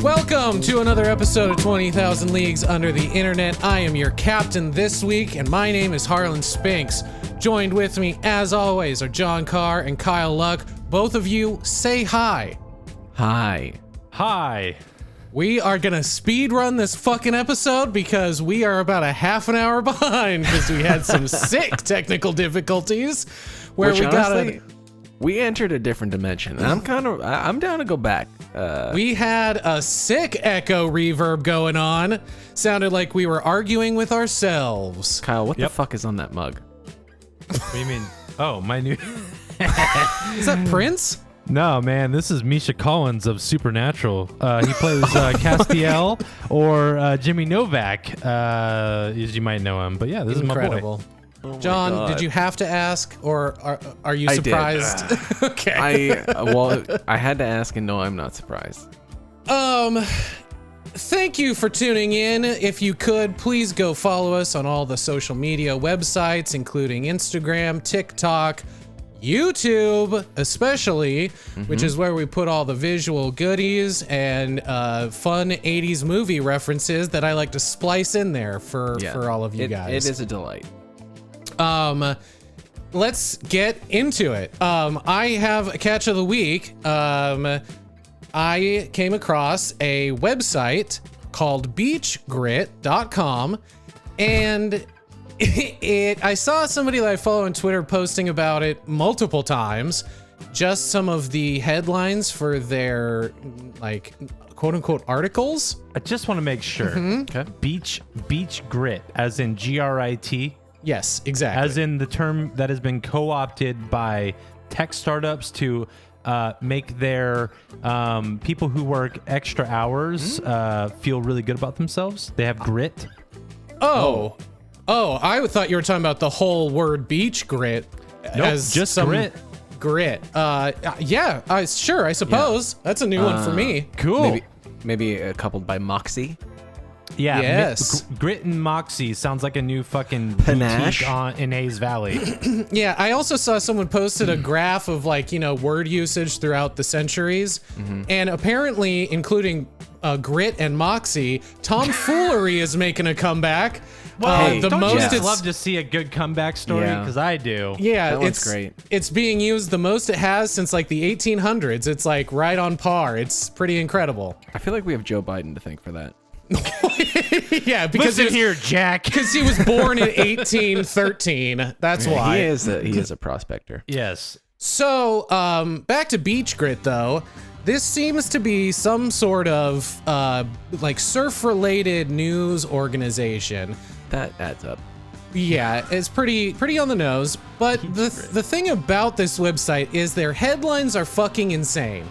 Welcome to another episode of 20,000 Leagues Under the Internet. I am your captain this week, and my name is Harland Spinks. Joined with me, as always, are John Carr and Kyle Luck. Both of you, say hi. Hi. Hi. We are gonna speed run this fucking episode because we are about a half an hour behind because we had some sick technical difficulties where Which, we honestly, we entered a different dimension. I'm down to go back. We had a sick echo reverb going on. Sounded like we were arguing with ourselves. Kyle, what the fuck is on that mug? What do you mean? Oh, my new... Is that Prince? No, man, this is Misha Collins of Supernatural. He plays Castiel or Jimmy Novak, as you might know him. But yeah, this Incredible. is my boy. Oh John, God. did you have to ask, or are you I did. surprised? Okay. I had to ask, and no, I'm not surprised. Thank you for tuning in. If you could, please go follow us on all the social media websites, including Instagram, TikTok, YouTube, especially, which is where we put all the visual goodies and fun 80s movie references that I like to splice in there for all of you guys. It is a delight. Let's get into it. I have a catch of the week. I came across a website called beachgrit.com, and I saw somebody that I follow on Twitter posting about it multiple times. Just some of the headlines for their, like, quote unquote articles. I just want to make sure. Okay. Beach grit, as in GRIT, Yes, exactly. as in the term that has been co-opted by tech startups to make their people who work extra hours feel really good about themselves. They have grit. Oh, I thought you were talking about the whole word beach grit. Nope, as just some grit. Grit. Sure, I suppose. That's a new one for me. Cool. Maybe coupled by Moxie. Yeah, Yes. Grit and Moxie sounds like a new fucking Panache. boutique in Hayes Valley. Yeah, I also saw someone posted a graph of, like, word usage throughout the centuries. And apparently, including Grit and Moxie, tomfoolery is making a comeback. Well, Hey, don't you just it's- love to see a good comeback story? Yeah. Because I do. Yeah, That one's it's great. It's being used the most it has since, like, the 1800s. It's, like, right on par. It's pretty incredible. I feel like we have Joe Biden to thank for that. Yeah, because Listen here, Jack. Because he was born in 1813. That's why. He is a prospector. Yes. So, back to Beach Grit, though. This seems to be some sort of, like, surf-related news organization. That adds up. Yeah, it's pretty on the nose. But the thing about this website is their headlines are fucking insane.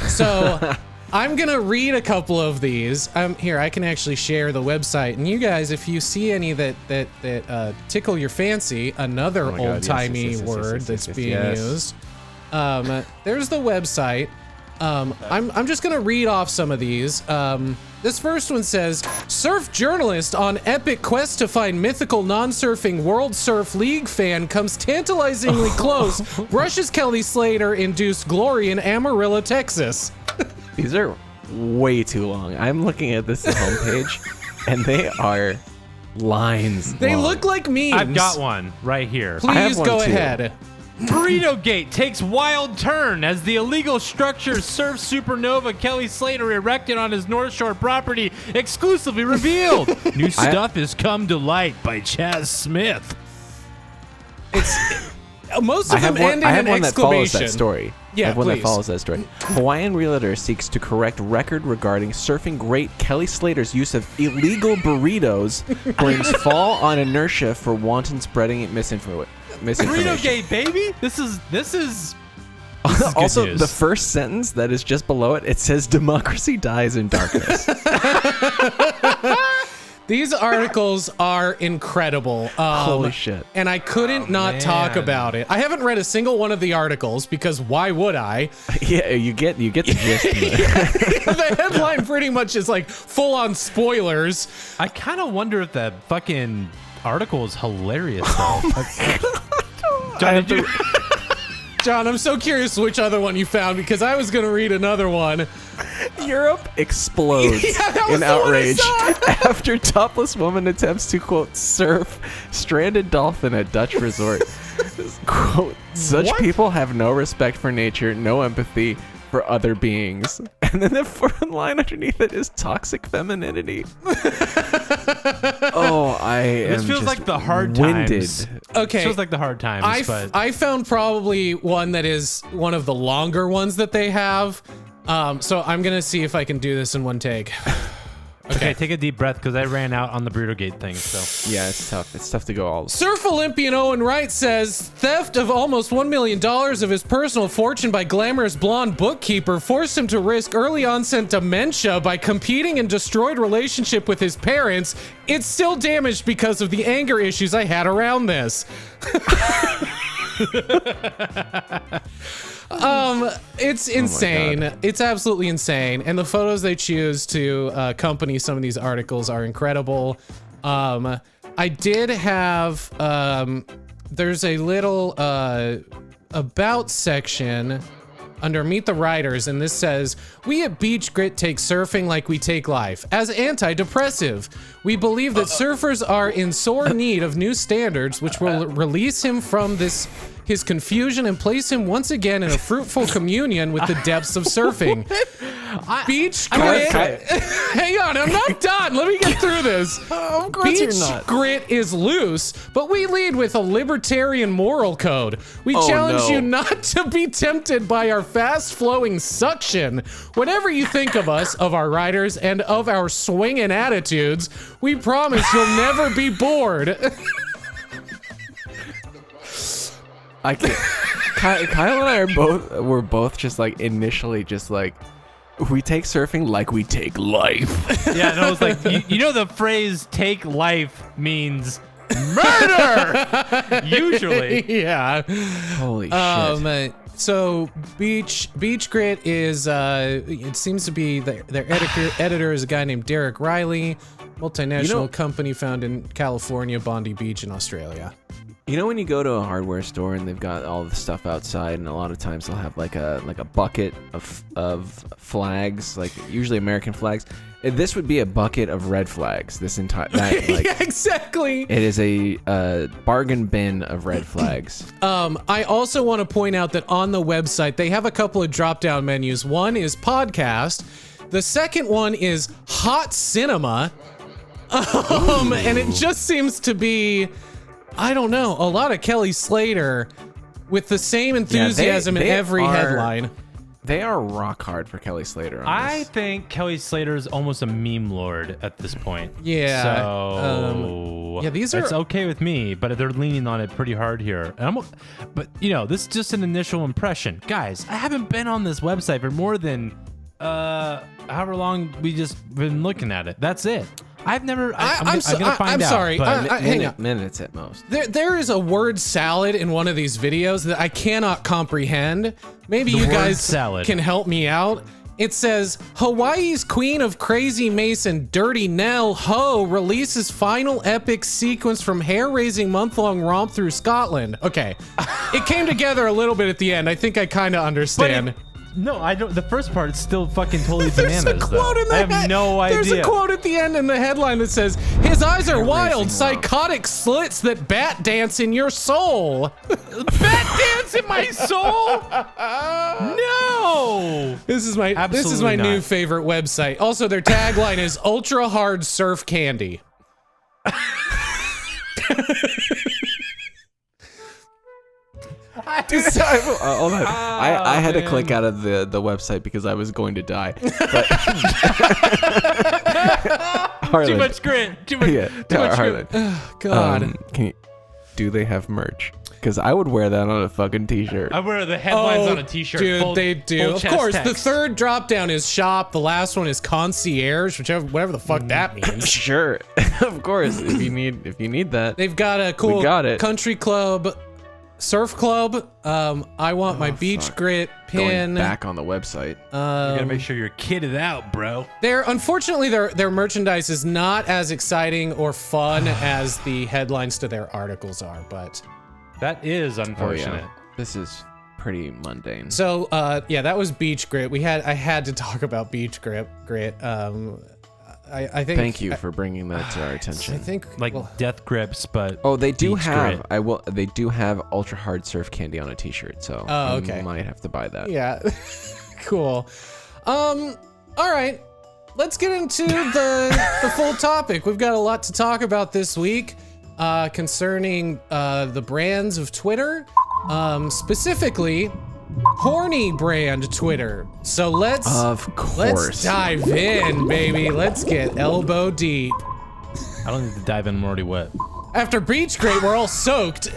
So I'm gonna read a couple of these. Here, I can actually share the website, and you guys, if you see any that tickle your fancy, another Oh my God, old-timey yes, word yes, that's yes, being yes. used. There's the website. I'm just gonna read off some of these. This first one says, surf journalist on epic quest to find mythical non-surfing World Surf League fan comes tantalizingly close, brushes Kelly Slater-induced glory in Amarillo, Texas. These are way too long. I'm looking at this homepage, and they are lines. They long. look like memes. I've got one right here. I have Please one go too. ahead. Burrito Gate takes wild turn as the illegal structure surf supernova Kelly Slater erected on his North Shore property exclusively revealed. New stuff has come to light by Chaz Smith. Most of them end in I have an one that follows exclamation. that story. Yeah, I have one please. that follows that story. Hawaiian realtor seeks to correct record regarding surfing great Kelly Slater's use of illegal burritos blames fall on inertia for wanton spreading misinformation. Burrito Gate, baby. This is good Also, news. the first sentence that is just below it, it says democracy dies in darkness. These articles are incredible. Holy shit. And I couldn't not talk man. about it. I haven't read a single one of the articles because why would I? Yeah, you get the gist. The headline pretty much is like full on spoilers. I kind of wonder if that fucking article is hilarious though. John, did you? John, I'm so curious which other one you found because I was going to read another one. Europe explodes in outrage after topless woman attempts to, quote, surf stranded dolphin at Dutch resort. Quote, such people have no respect for nature, no empathy for other beings. And then the fourth line underneath it is toxic femininity. This feels like the hard times. Okay. This feels like the hard times. I found probably one that is one of the longer ones that they have. So I'm going to see if I can do this in one take. Okay, take a deep breath because I ran out on the Burrito Gate thing. So yeah, it's tough. It's tough to go all. Surf Olympian Owen Wright says theft of almost $1 million of his personal fortune by glamorous blonde bookkeeper forced him to risk early onset dementia by competing in destroyed relationship with his parents. It's still damaged because of the anger issues I had around this. It's insane. It's absolutely insane. And the photos they choose to accompany some of these articles are incredible. I did have, there's a little about section under Meet the Writers, and this says, we at Beach Grit take surfing like we take life. As antidepressive, we believe that surfers are in sore need of new standards, which will release him from his confusion and place him once again in a fruitful communion with the depths of surfing. Beach Grit. Hang on, I'm not done. Let me get through this. Of course you're not. Beach Grit is loose, but we lead with a libertarian moral code. We challenge you not to be tempted by our fast-flowing suction. Whatever you think of us, of our writers, and of our swinging attitudes, we promise you'll never be bored. I can't. Kyle and I were both just like initially just like, we take surfing like we take life. Yeah, and I was like, you know the phrase "take life" means murder. Usually, yeah. Holy shit. So Beach Grit is it seems to be their editor is a guy named Derek Riley, multinational company found in California, Bondi Beach in Australia. You know when you go to a hardware store and they've got all the stuff outside, and a lot of times they'll have like a bucket of flags, like usually American flags. This would be a bucket of red flags. This entire yeah, exactly. It is a bargain bin of red flags. I also want to point out that on the website they have a couple of drop-down menus. One is podcast. The second one is hot cinema. And it just seems to be, I don't know, a lot of Kelly Slater with the same enthusiasm in every headline. They are rock hard for Kelly Slater. I think Kelly Slater is almost a meme lord at this point. Yeah. So yeah, these are. It's okay with me, but they're leaning on it pretty hard here. But you know, this is just an initial impression, guys. I haven't been on this website for more than however long we just been looking at it. That's it. I've never. I'm gonna find out. Sorry. Hang on. Minutes at most. There is a word salad in one of these videos that I cannot comprehend. Maybe you guys can help me out. It says, Hawaii's Queen of Crazy Mason, Dirty Nell Ho, releases final epic sequence from hair-raising month-long romp through Scotland. Okay. It came together a little bit at the end. I think I kind of understand. No, I don't. The first part is still fucking totally bananas. There's a quote in the I have no idea. There's a quote at the end in the headline that says, "His eyes are wild, psychotic slits that bat dance in your soul." Bat dance in my soul? No. This is my new favorite website. Also, their tagline is "Ultra Hard Surf Candy." I had to click out of the website because I was going to die. Harland, too much grit. Too much Harland. Oh, God. Do they have merch? Because I would wear that on a fucking t-shirt. I wear the headlines on a t-shirt. Dude, they do. Of course, the third drop down is shop. The last one is concierge, whatever the fuck that means. Sure, of course. If you need that, they've got a cool country club. Surf club. I want my Beach Grit pin. Going back on the website. You gotta make sure you're kitted out, bro. Unfortunately, their merchandise is not as exciting or fun as the headlines to their articles are, but that is unfortunate. Oh, yeah. This is pretty mundane. So yeah, that was beach grit. I had to talk about beach grit. I think. Thank you for bringing that to our attention. I think death grips, but they do beach have. grit. They do have ultra hard surf candy on a T-shirt. So okay. I might have to buy that. Yeah, cool. All right, let's get into the full topic. We've got a lot to talk about this week concerning the brands of Twitter, specifically Horny brand Twitter. So let's dive in, baby. Let's get elbow deep. I don't need to dive in. I'm already wet. After beach grit, we're all soaked.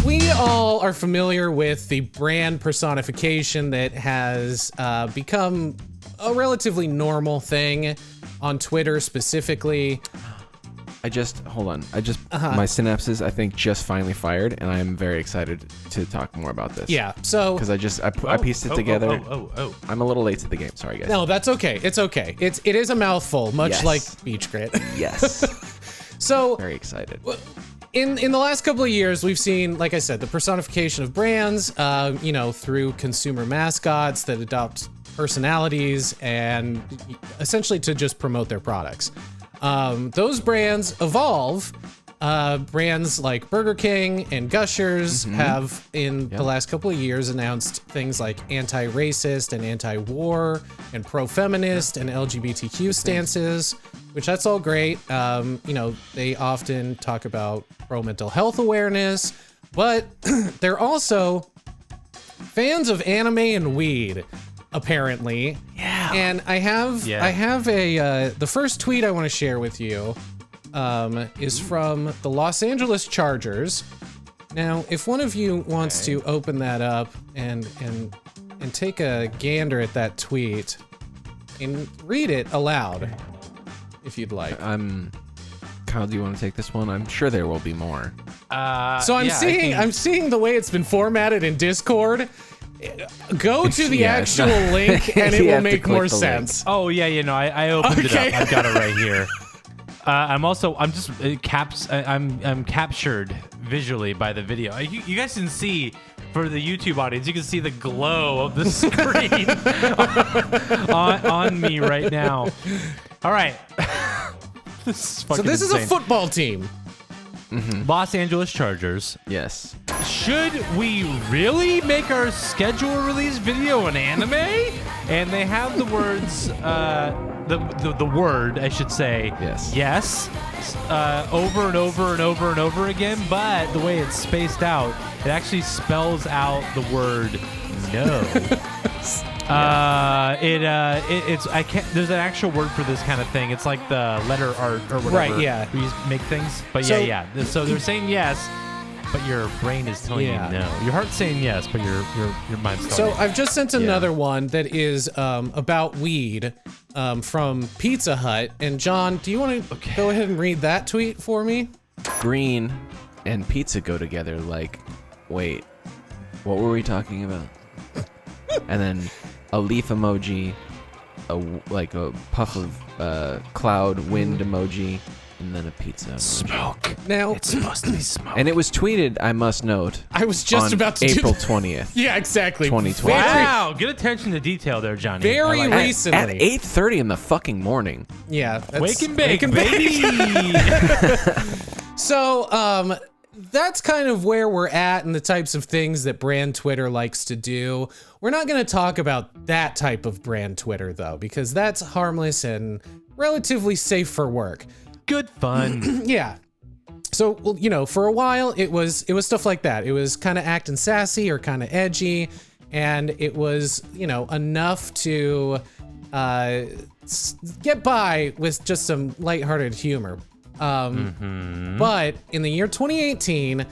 We all are familiar with the brand personification that has become a relatively normal thing on Twitter specifically. Hold on. My synapses, I think, just finally fired, and I'm very excited to talk more about this. Yeah, so... Because I pieced it together. I'm a little late to the game. Sorry, guys. No, that's okay. It's okay. It is a mouthful, much like beach grit. Yes. So... Very excited. In the last couple of years, we've seen, like I said, the personification of brands, through consumer mascots that adopt personalities and essentially to just promote their products. Those brands evolve. Brands like Burger King and Gushers have, in the last couple of years, announced things like anti-racist and anti-war and pro-feminist and LGBTQ stances, which that's all great. They often talk about pro-mental health awareness, but they're also fans of anime and weed, apparently. Yeah. And I have the first tweet I want to share with you is from the Los Angeles Chargers. Now, if one of you wants to open that up and take a gander at that tweet and read it aloud, if you'd like. Kyle, do you want to take this one? I'm sure there will be more. So I'm seeing the way it's been formatted in Discord. Go to the actual link and it will make more sense. Oh yeah, I opened it up. I've got it right here. I'm captured visually by the video. You guys can see, for the YouTube audience, you can see the glow of the screen on me right now. All right. This is a football team. Los Angeles Chargers. Yes. Should we really make our schedule release video an anime? And they have the words, the word, I should say, yes, over and over and over and over again. But the way it's spaced out, it actually spells out the word no. There's an actual word for this kind of thing. It's like the letter art or whatever. Right, yeah. We make things. But so they're saying yes, but your brain is telling you no. Your heart's saying yes, but your mind's telling you. So I've just sent another one that is about weed from Pizza Hut. And John, do you want to go ahead and read that tweet for me? Green and pizza go together like, wait, what were we talking about? And then a leaf emoji, a puff of cloud wind emoji, and then a pizza emoji. Smoke. Now it's supposed to be smoke. And it was tweeted, I must note, I was just about to April do 20th. Yeah, exactly. 2020. Wow, good attention to detail there, Johnny. Very recently. At 8:30 in the fucking morning. Yeah. Wake and bake, baby. So, that's kind of where we're at and the types of things that brand Twitter likes to do. We're not going to talk about that type of brand Twitter, though, because that's harmless and relatively safe for work. Good fun. Yeah. So, well, for a while, it was stuff like that. It was kind of acting sassy or kind of edgy, and it was, enough to get by with just some lighthearted humor. But in the year 2018,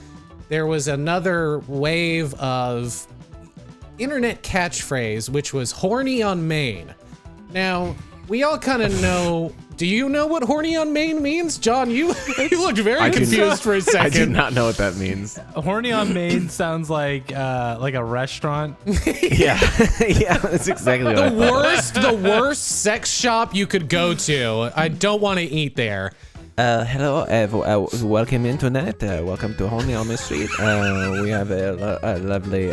there was another wave of internet catchphrase, which was horny on Maine. Now, we all kind of know Do you know what horny on main means? Jon, you looked very confused for a second. I do not know what that means. Horny on Main sounds like a restaurant. Yeah. Yeah, that's exactly what I thought. The worst sex shop you could go to. I don't want to eat there. Hello, welcome in tonight. Welcome to Horny on Main Street. We have a lovely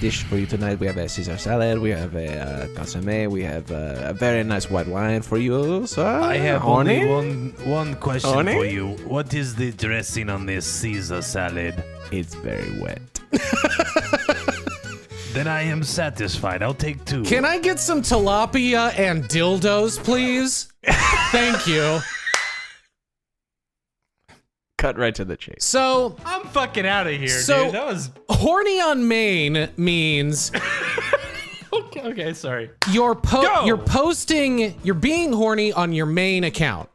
dish for you tonight. We have a Caesar salad. We have a consomme. We have a very nice white wine for you. So, I have Horny? only one question Horny? for you. What is the dressing on this Caesar salad? It's very wet. Then I am satisfied. I'll take 2. Can I get some tilapia and dildos, please? Thank you. Cut right to the chase. So, I'm fucking out of here, So- dude. That was horny on main means okay. Sorry. you're Go! posting, you're being horny on your main account,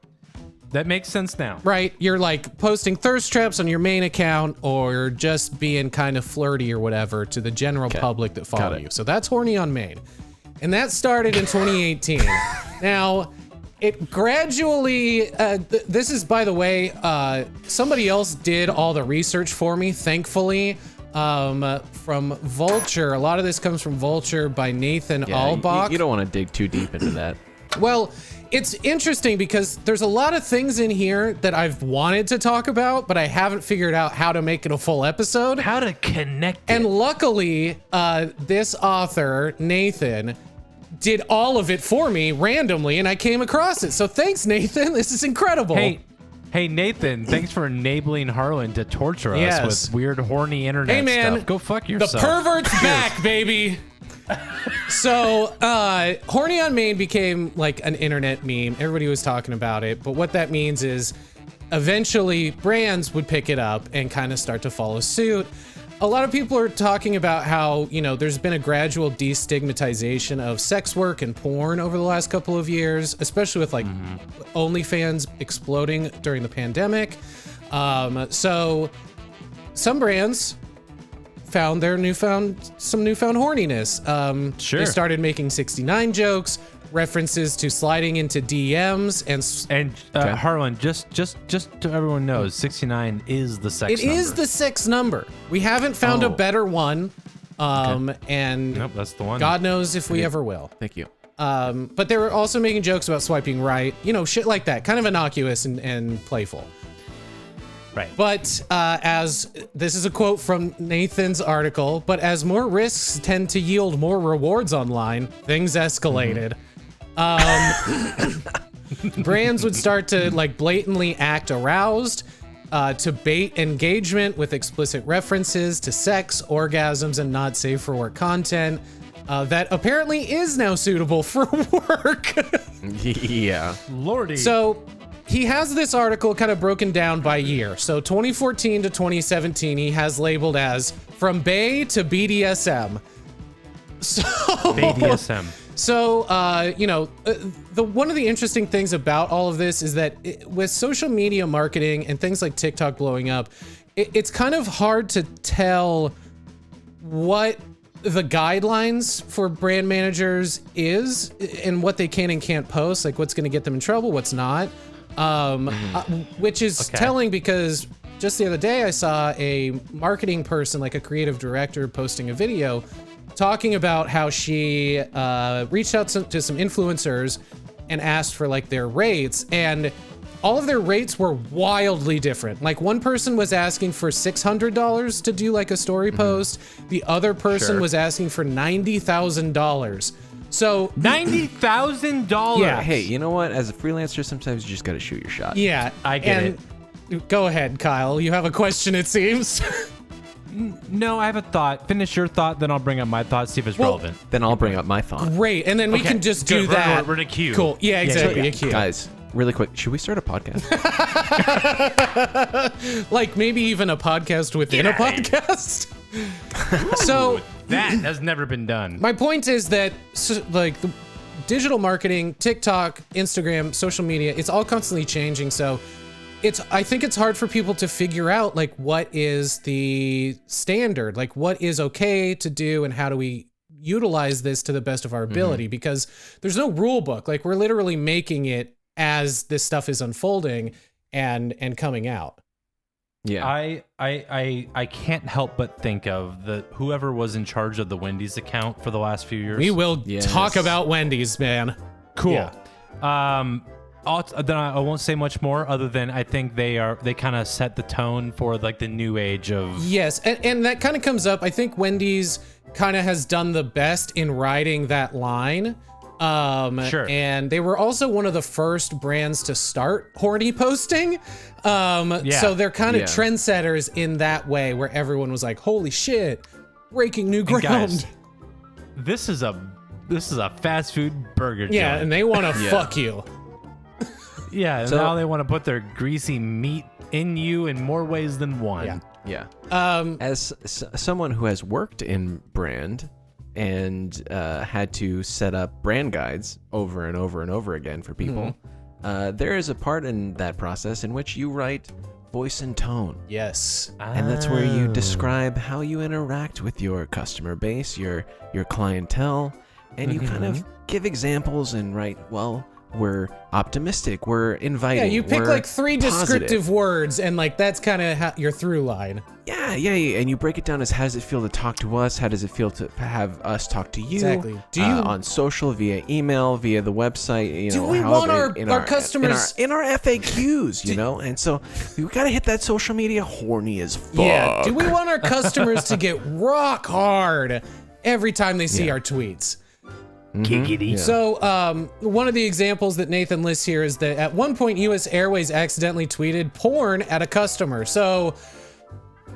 That makes sense now. right? You're like posting thirst traps on your main account, or just being kind of flirty or whatever to the general public that follow it. you. So that's horny on main. And that started in 2018. Now, it gradually, this is, by the way, somebody else did all the research for me, thankfully, from Vulture. A lot of this comes from Vulture by Nathan Albach. You don't want to dig too deep into that. Well, it's interesting because there's a lot of things in here that I've wanted to talk about, but I haven't figured out how to make it a full episode. How to connect it. And luckily, this author, Nathan, did all of it for me randomly, and I came across it. So thanks, Nathan. This is incredible. Hey Nathan, thanks for enabling Harland to torture us Yes. with weird, horny internet Hey, man, stuff. Go fuck the yourself. pervert's back, baby. So, horny on main became like an internet meme. Everybody was talking about it, but what that means is eventually brands would pick it up and kind of start to follow suit. A lot of people are talking about how, you know, there's been a gradual destigmatization of sex work and porn over the last couple of years, especially with like OnlyFans exploding during the pandemic. So some brands found some newfound horniness. Sure. They started making 69 jokes, references to sliding into DMs, And Harland, just so everyone knows, 69 is the sex it number. is the sex number. We haven't found a better one. And Nope, that's the one. God knows if we ever will. Thank you. But they were also making jokes about swiping right, you know, shit like that, kind of innocuous and playful. Right. But as this is a quote from Nathan's article, but as more risks tend to yield more rewards online, things escalated. Brands would start to like blatantly act aroused, to bait engagement with explicit references to sex, orgasms, and not safe for work content that apparently is now suitable for work. Yeah. Lordy. So he has this article kind of broken down by year. So 2014 to 2017, he has labeled as From Bae to BDSM. So, BDSM. So, you know, one of the interesting things about all of this is that with social media marketing and things like TikTok blowing up, it's kind of hard to tell what the guidelines for brand managers is and what they can and can't post, like what's going to get them in trouble, what's not. Which is telling because just the other day I saw a marketing person, like a creative director, posting a video talking about how she reached out to some influencers and asked for like their rates, and all of their rates were wildly different. Like one person was asking for $600 to do like a story post. The other person was asking for $90,000. So $90,000. Yeah. Hey, you know what? As a freelancer, sometimes you just got to shoot your shot. yeah, I get it. Go ahead, Kyle. You have a question, it seems. No, I have a thought. Finish your thought, then I'll bring up my thought, see if it's relevant. Then I'll bring up my thought. Great, and then we Okay, can just good. do that. We're in a queue. Cool. Yeah, exactly. A queue. Guys, really quick, should we start a podcast? Like maybe even a podcast within a podcast. So That has never been done. my point is that like the digital marketing, TikTok, Instagram, social media, it's all constantly changing. So I think it's hard for people to figure out like what is the standard, like what is okay to do and how do we utilize this to the best of our ability, because there's no rule book. Like we're literally making it as this stuff is unfolding and coming out. Yeah. I can't help but think of whoever was in charge of the Wendy's account for the last few years. We will talk about Wendy's, man. Cool. Yeah. Then I won't say much more other than I think they kind of set the tone for like the new age of. Yes, and that kind of comes up. I think Wendy's kind of has done the best in riding that line. Sure. And they were also one of the first brands to start horny posting. So they're kind of trendsetters in that way, where everyone was like, "Holy shit, breaking new ground." Guys, this is a fast food burger joint. Yeah, and they want to fuck you. Yeah, and now they want to put their greasy meat in you in more ways than one. Yeah. As someone who has worked in brand and had to set up brand guides over and over and over again for people, there is a part in that process in which you write voice and tone. Yes. And that's where you describe how you interact with your customer base, your clientele, and you kind of give examples and write, well, we're optimistic, we're inviting. Yeah, you pick like 3 descriptive positive words, and like that's kind of your through line. Yeah, and you break it down as how does it feel to talk to us? How does it feel to have us talk to you? Exactly. Do you on social, via email, via the website? You do know, we want our customers in our FAQs? You know, and so we gotta hit that social media horny as fuck. Yeah. Do we want our customers to get rock hard every time they see our tweets? Giggity. Yeah. So one of the examples that Nathan lists here is that at one point US Airways accidentally tweeted porn at a customer. So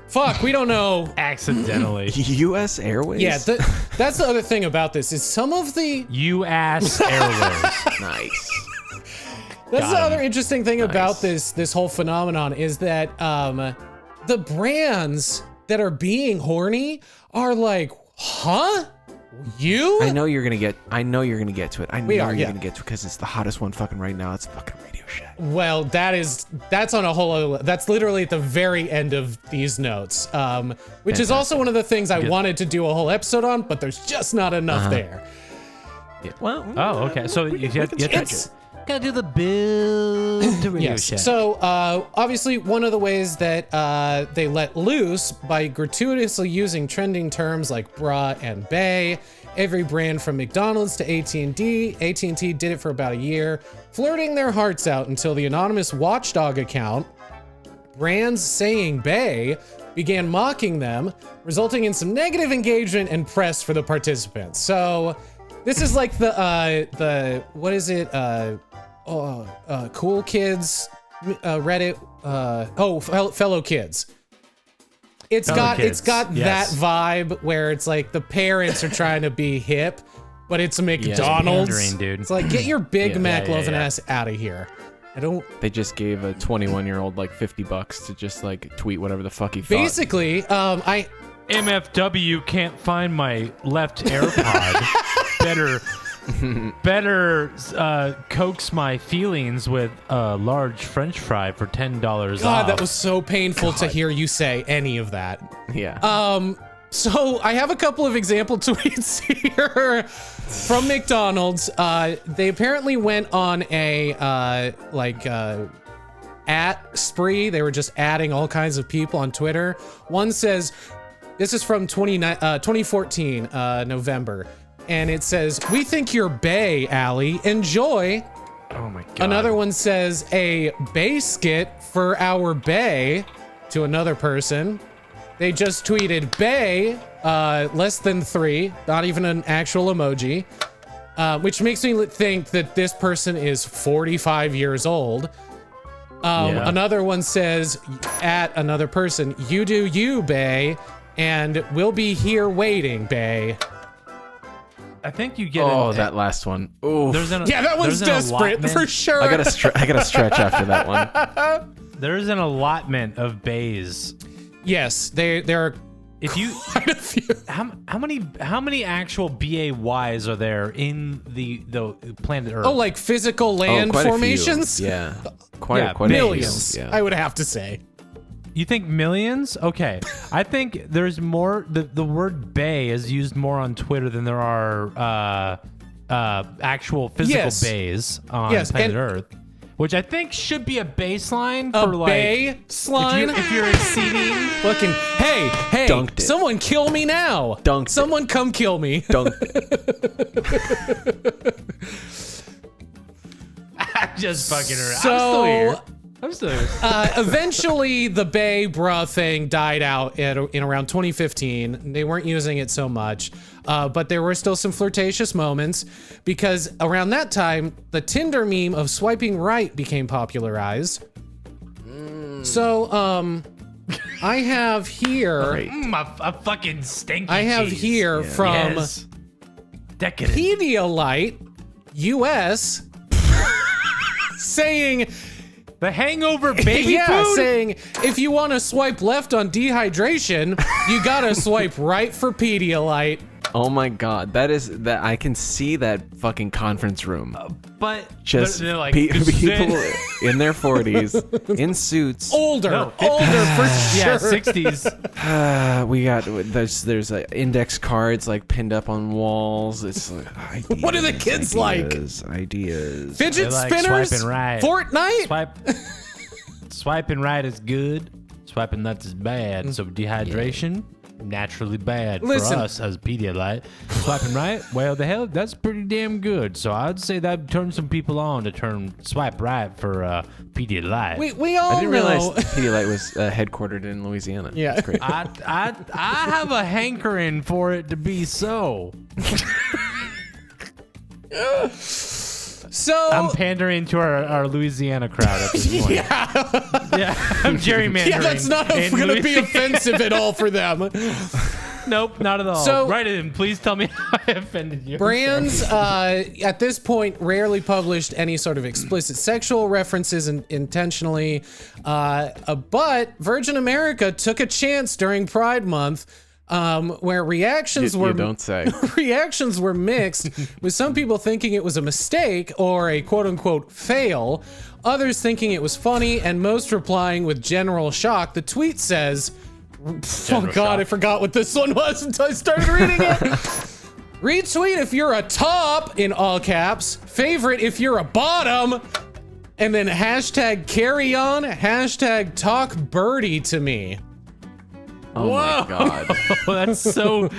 fuck, we don't know. Accidentally. US Airways? Yeah, that's the other thing about this is some of the US Airways. Nice. That's the other interesting thing about this whole phenomenon is that the brands that are being horny are like, huh? You? I know you're gonna get to it. I know you're gonna get to it because it's the hottest one fucking right now. It's fucking Radio Shack. Well, that's on a whole other, that's literally at the very end of these notes, which is also one of the things I wanted to do a whole episode on, but there's just not enough there. Yeah. Well, okay. So you gotta do the build to Radio Shack. So obviously one of the ways that they let loose by gratuitously using trending terms like bra and bae, every brand from McDonald's to AT&T did it for about a year, flirting their hearts out until the anonymous watchdog account, brands Saying Bae, began mocking them, resulting in some negative engagement and press for the participants. So this is like the what is it? Cool kids, Reddit. Fellow kids. It's got that vibe where it's like the parents are trying to be hip, but it's a McDonald's. Pandering, dude. It's like, get your Big Mac loving ass out of here. They just gave a 21-year-old like $50 to just like tweet whatever the fuck he thought. Basically, MFW can't find my left AirPod. Better coax my feelings with a large French fry for $10 off. God, that was so painful to hear you say any of that. Yeah. So I have a couple of example tweets here from McDonald's. They apparently went on a at spree. They were just adding all kinds of people on Twitter. One says, this is from 2014, November. And it says, "We think you're bae, Allie. Enjoy." Oh my god. Another one says, "A bae skit for our bae," to another person. They just tweeted bae, less than 3, not even an actual emoji, which makes me think that this person is 45 years old. Another one says, at another person, "You do you, bae, and we'll be here waiting, bae." I think you get that last one. Ooh. That one's desperate for sure. I gotta stretch after that one. There's an allotment of bays. Yes, there are. If you quite a few. How many actual BAYs are there in the planet Earth? Oh, like physical land formations? Yeah, quite millions. A few. Yeah. I would have to say. You think millions? Okay. I think there's more. The word bae is used more on Twitter than there are actual physical bays on planet Earth. which I think should be a baseline for baseline. If you're exceeding. Fucking hey, Dunked it. someone kill me now. Dunked someone come kill me. Dunked it. I'm just fucking around. So I'm still here. eventually the Bae bruh thing died out in around 2015. They weren't using it so much, but there were still some flirtatious moments because around that time, the Tinder meme of swiping right became popularized. So, I have here... A fucking stinky I have cheese. here from Decadent. Pedialyte, US, saying... The hangover baby food? saying if you want to swipe left on dehydration, you gotta swipe right for Pedialyte. Oh my god, that I can see that fucking conference room. But Just they're like, people in their 40s in suits. Older for sure. Yeah, 60s. We got there's index cards like pinned up on walls. It's like ideas, What are the kids like? Ideas. Fidget They like spinners? swiping right. Fortnite? Swiping right is good. Swiping left is bad. So dehydration, naturally bad Listen. for us as Pedialyte. Swiping right, well, the hell, that's pretty damn good. So I'd say that turns some people on to swipe right for Pedialyte. We all I didn't know. realize Pedialyte was headquartered in Louisiana. Yeah. That's great. I have a hankering for it to be so. So I'm pandering to our Louisiana crowd at this point. Yeah, I'm gerrymandering. yeah, that's not in going to be Louisiana. offensive at all for them. Nope, not at all. So- Write it in. Please tell me how I offended you. Brands at this point rarely published any sort of explicit sexual references intentionally, but Virgin America took a chance during Pride Month, where reactions You don't say. reactions were mixed, with some people thinking it was a mistake or a quote-unquote fail, others thinking it was funny, and most replying with general shock. The tweet says, oh god, shock. I forgot what this one was until I started reading it. Retweet if you're a top, in all caps. Favorite if you're a bottom. And then hashtag carry on, hashtag talk birdie to me. Oh my god. That's so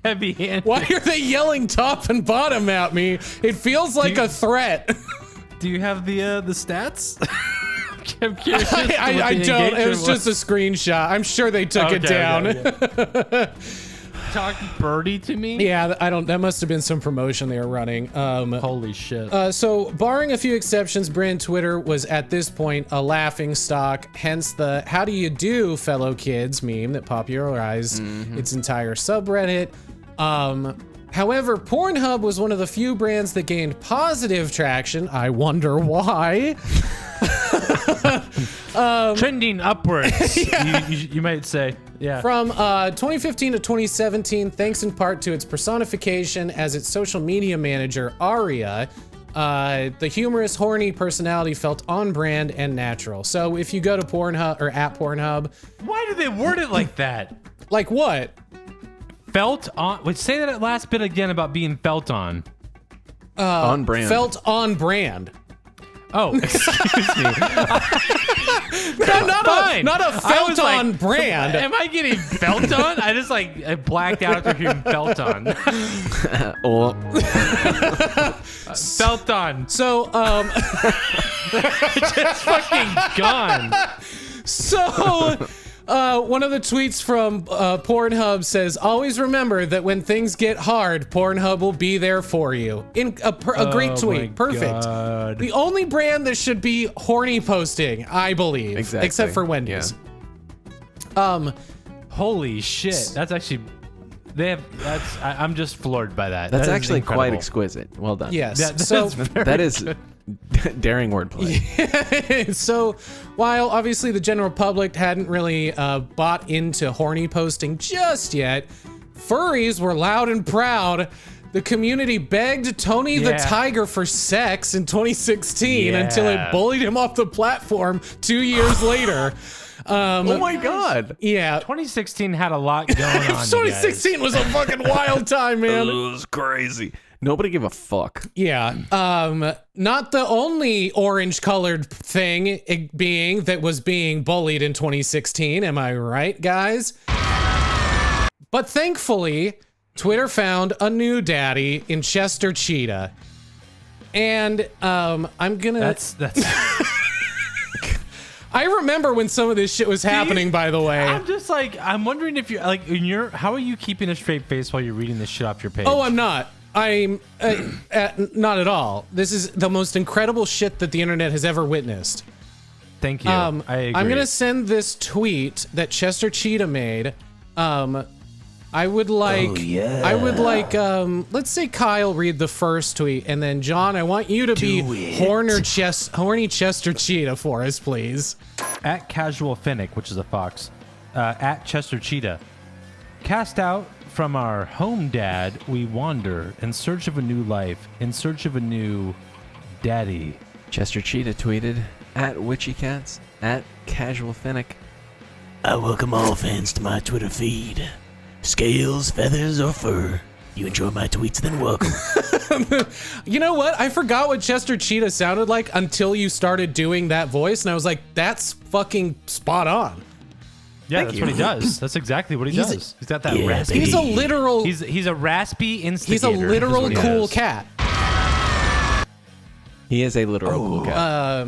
heavy-handed. Why are they yelling top and bottom at me? It feels like a threat. Do you have the stats? I'm curious. I don't. It was just a screenshot. I'm sure they took it down. Okay. Talk birdie to me? Yeah, I don't. That must have been some promotion they were running. Holy shit. So, barring a few exceptions, brand Twitter was at this point a laughing stock. Hence the "How do you do, fellow kids" meme that popularized its entire subreddit. However, Pornhub was one of the few brands that gained positive traction. I wonder why. Trending upwards, you might say. Yeah. From 2015 to 2017, thanks in part to its personification as its social media manager, Aria, the humorous, horny personality felt on brand and natural. So if you go to Pornhub or at Pornhub, Why do they word it like that? like what? Felt on. Wait, say that last bit again about being felt on. On brand. Felt on brand. Oh, excuse me. Not a I felt was like, on brand. Am I getting felt on? I blacked out after hearing felt on. Oh, Felt on. So, Just fucking gone. so one of the tweets from Pornhub says, "Always remember that when things get hard, Pornhub will be there for you." In a great tweet, my perfect. God. The only brand that should be horny posting, I believe, Exactly. except for Wendy's. Holy shit. That's actually. I'm just floored by that. that's That is actually quite incredible. exquisite. Well done. Yes. That's so very That is good. daring wordplay. so while obviously the general public hadn't really bought into horny posting just yet, furries were loud and proud. The community begged Tony the Yeah. Tiger for sex in 2016 until it Yeah. bullied him off the platform 2 years later. Oh my god. Yeah. 2016 had a lot going on. 2016 was a fucking wild time, man. It was crazy. Nobody give a fuck. Yeah. Not the only orange-colored thing being that was being bullied in 2016. Am I right, guys? But thankfully, Twitter found a new daddy in Chester Cheetah. And I'm gonna... That's I remember when some of this shit was happening, by the way. I'm just like, I'm wondering if you're like, how are you keeping a straight face while you're reading this shit off your page? Oh, I'm not. I'm not at all. This is the most incredible shit that the internet has ever witnessed. Thank you. I agree. I'm gonna send this tweet that Chester Cheetah made. I would like, let's say Kyle read the first tweet, and then John, I want you to be horny Chester Cheetah for us, please. At Casual Finnick, which is a fox, at Chester Cheetah. Cast out from our home dad, we wander in search of a new life, in search of a new daddy. Chester Cheetah tweeted at Witchy Cats, at Casual Finnick. I welcome all fans to my Twitter feed. Scales, feathers, or fur. You enjoy my tweets, then welcome. You know what? I forgot what Chester Cheetah sounded like until you started doing that voice, and I was like, that's fucking spot on. Yeah, that's what he does. That's exactly what he does. He's got that raspy. He's a literal... He's a raspy instigator. He's a literal cool cat. He is a literal cool cat.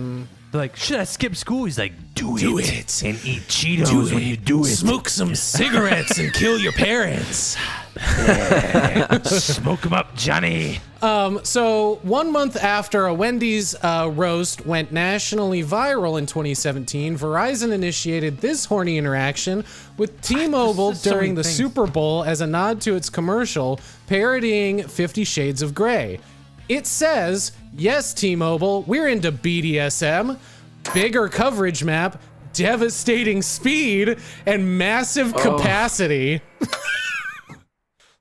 They're like, should I skip school? He's like, do it. And eat Cheetos when you do it. Smoke some cigarettes and kill your parents. Smoke them up, Johnny. So 1 month after a Wendy's roast went nationally viral in 2017, Verizon initiated this horny interaction with T-Mobile during the Super Bowl as a nod to its commercial parodying 50 Shades of Grey. It says, yes, T-Mobile, we're into BDSM, bigger coverage map, devastating speed, and massive capacity.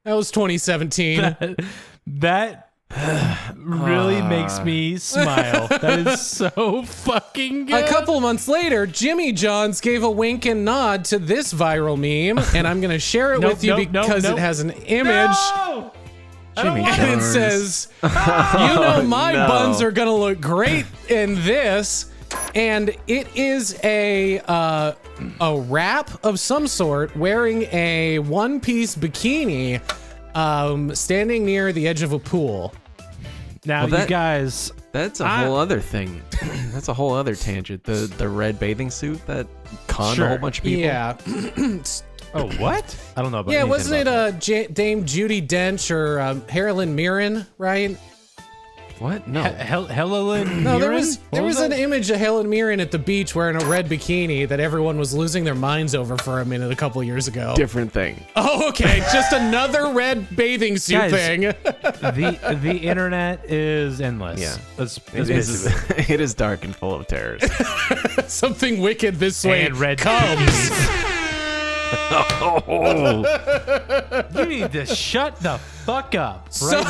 That was 2017. That really makes me smile. That is so fucking good. A couple months later, Jimmy John's gave a wink and nod to this viral meme, and I'm going to share it with you because it has an image. No! Jimmy And it says, you know my buns are going to look great in this. And it is a wrap of some sort wearing a one-piece bikini standing near the edge of a pool. Now, you guys... That's a whole other thing. That's a whole other tangent. The red bathing suit that conned a whole bunch of people. Yeah. Oh, what? I don't know about Yeah, wasn't it Dame Judi Dench or Harlan Mirren, right? What? No. Helen No, there was an image of Helen Mirren at the beach wearing a red bikini that everyone was losing their minds over for a minute a couple of years ago. Different thing. Oh, okay. Just another red bathing suit Guys, thing. the internet is endless. Yeah. It It is dark and full of terrors. Something wicked this way And red comes. You need to shut the fuck up. So,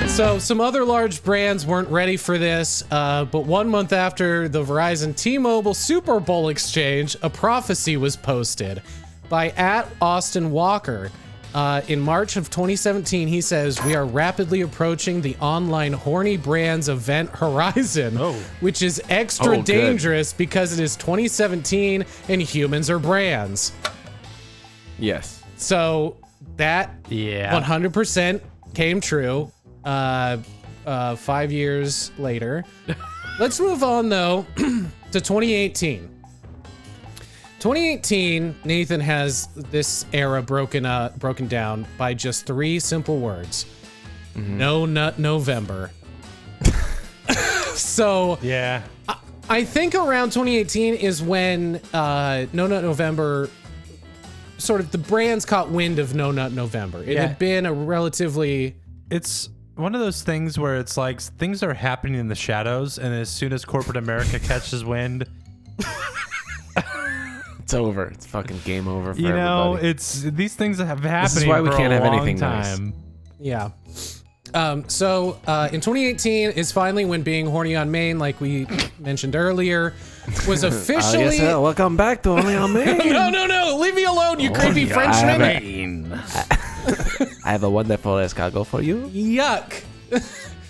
So some other large brands weren't ready for this, but 1 month after the Verizon T-Mobile Super Bowl exchange, a prophecy was posted by @Austin Walker. In March of 2017, he says, we are rapidly approaching the online horny brands event horizon, which is extra dangerous because it is 2017 and humans are brands. Yes. So that 100% came true 5 years later. Let's move on, though, to 2018. 2018, Nathan has this era broken down by just 3 simple words. No Nut November. So Yeah. I think around 2018 is when No Nut November, sort of the brands caught wind of No Nut November. It had been a relatively... It's one of those things where it's like things are happening in the shadows, and as soon as corporate America catches wind... It's over. It's fucking game over for you know, everybody. it's these things have happened. This is why we can't have anything time. nice. Yeah. So in 2018 is finally when being horny on Main, like we mentioned earlier, was officially... Welcome back to Only on Me. No. Leave me alone, you creepy Frenchman. I have a wonderful escargot for you. Yuck.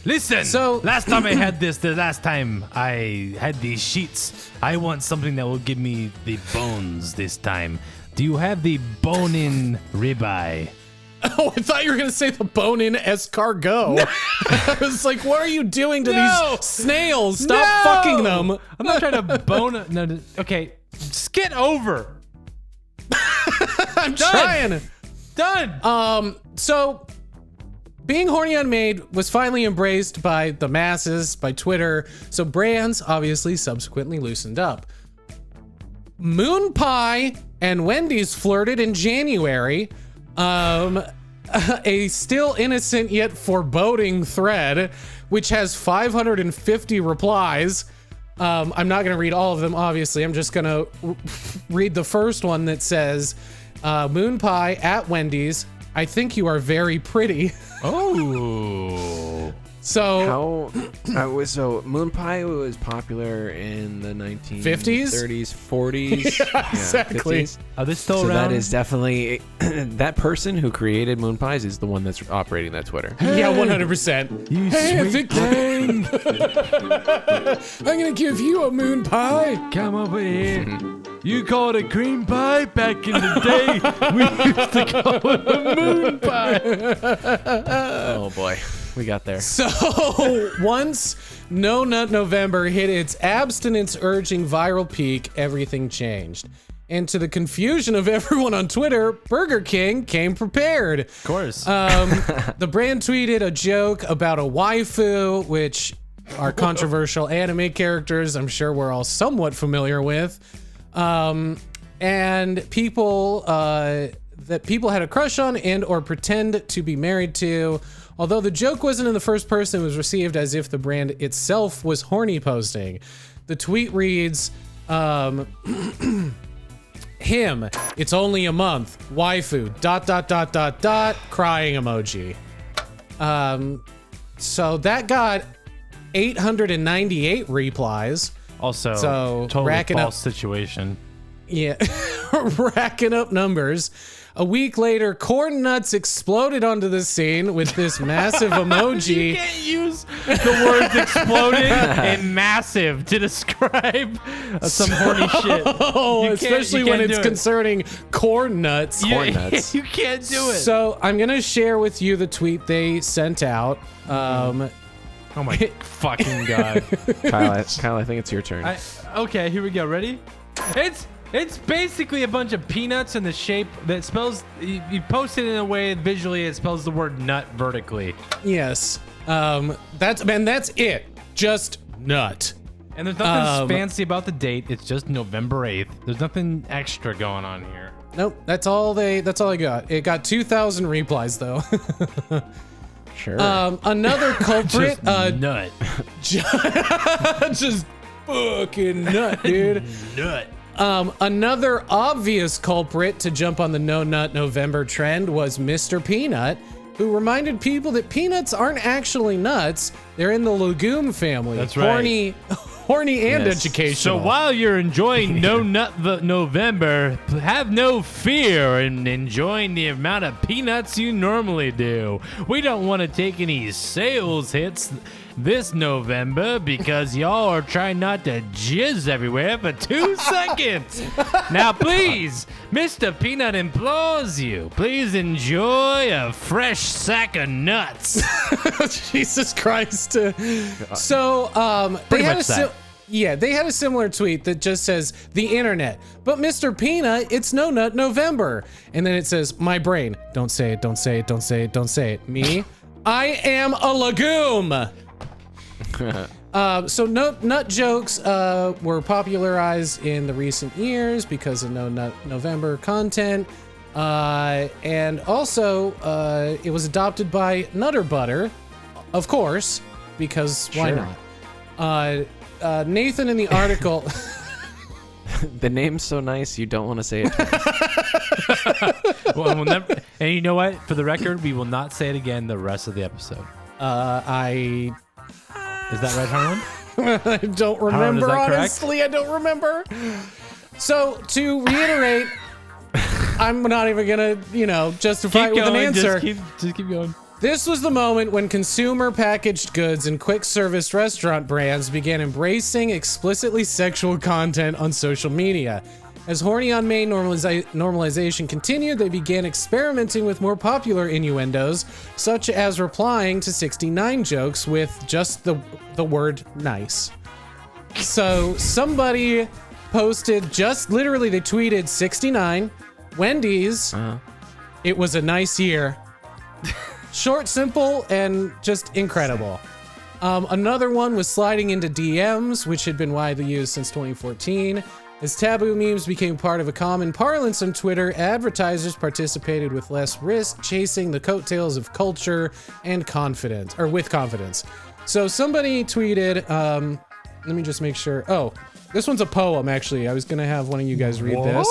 Listen, So- last time I had this, the last time I had these sheets, I want something that will give me the bones this time. Do you have the bone-in ribeye? Oh, I thought you were going to say the bone-in escargot. I was like, what are you doing to these snails? Stop fucking them. I'm not trying to bone... No, okay, just get over. I'm trying. Done. So being horny unmade was finally embraced by the masses, by Twitter. So brands obviously subsequently loosened up. Moon Pie and Wendy's flirted in January. A still innocent yet foreboding thread, which has 550 replies. I'm not going to read all of them, obviously. I'm just going to read the first one that says, Moon Pie at Wendy's, I think you are very pretty. Oh. So So Moon Pie was popular in the 50s? 30s, 40s. Yeah, exactly. 50s. Are they still So around? that is definitely that person who created Moon Pies is the one that's operating that Twitter. yeah, 100%. You Hey, I sweet think- thing. I'm going to give you a moon pie. Come over here. You called it cream pie back in the day. We used to call it a moon pie. Oh boy, we got there. So once No Nut November hit its abstinence urging viral peak, everything changed. And to the confusion of everyone on Twitter, Burger King came prepared. Of course. The brand tweeted a joke about a waifu, which are controversial anime characters I'm sure we're all somewhat familiar with. And people that people had a crush on and or pretend to be married to. Although the joke wasn't in the first person, it was received as if the brand itself was horny posting. The tweet reads, him, it's only a month, waifu, ... crying emoji. So that got 898 replies. Also, so totally racking false up- situation. Yeah, racking up numbers. A week later, corn nuts exploded onto the scene with this massive emoji. You can't use the words exploding and massive to describe some horny shit. Oh, especially when it's concerning corn nuts. Corn nuts. You can't do it. So I'm gonna share with you the tweet they sent out. Oh my fucking god. Kyle, I think it's your turn. Okay, here we go. Ready? It's basically a bunch of peanuts in the shape that spells. You post it in a way visually it spells the word nut vertically. Yes. That's it. Just nut. And there's nothing fancy about the date. It's just November 8th. There's nothing extra going on here. Nope. That's all I got. It got 2,000 replies though. Sure. Another culprit. Just nut. Just fucking nut, dude. Nut. Another obvious culprit to jump on the No Nut November trend was Mr. Peanut, who reminded people that peanuts aren't actually nuts. They're in the legume family. That's right. Horny and Yes. educational. So while you're enjoying No Nut November, have no fear in enjoying the amount of peanuts you normally do. We don't want to take any sales hits this November because y'all are trying not to jizz everywhere for 2 seconds. Now, please, Mr. Peanut implores you, please enjoy a fresh sack of nuts. Jesus Christ. So, Pretty much that. they had a similar tweet that just says, the internet. But Mr. Peanut, it's No Nut November. And then it says, my brain. Don't say it, don't say it, don't say it, don't say it. Me, I am a legume. So nut jokes were popularized in the recent years because of No Nut November content. And also, it was adopted by Nutter Butter, of course, because why Sure. not? Nathan in the article. The name's so nice, you don't want to say it twice. Well, we'll never, and you know what? For the record, we will not say it again the rest of the episode. I Is that right, Harlan? I don't remember, Harland, honestly. I don't remember. So, to reiterate, I'm not even going to, justify it with an answer. Just keep going. This was the moment when consumer packaged goods and quick service restaurant brands began embracing explicitly sexual content on social media. As Horny on Main normalization continued, they began experimenting with more popular innuendos, such as replying to 69 jokes with just the word nice. So somebody posted literally they tweeted 69, Wendy's, it was a nice year. Short, simple, and just incredible. Another one was sliding into DMs, which had been widely used since 2014. As taboo memes became part of a common parlance on Twitter, advertisers participated with less risk, chasing the coattails of culture and with confidence. So somebody tweeted, let me just make sure. Oh, this one's a poem, actually. I was going to have one of you guys read this.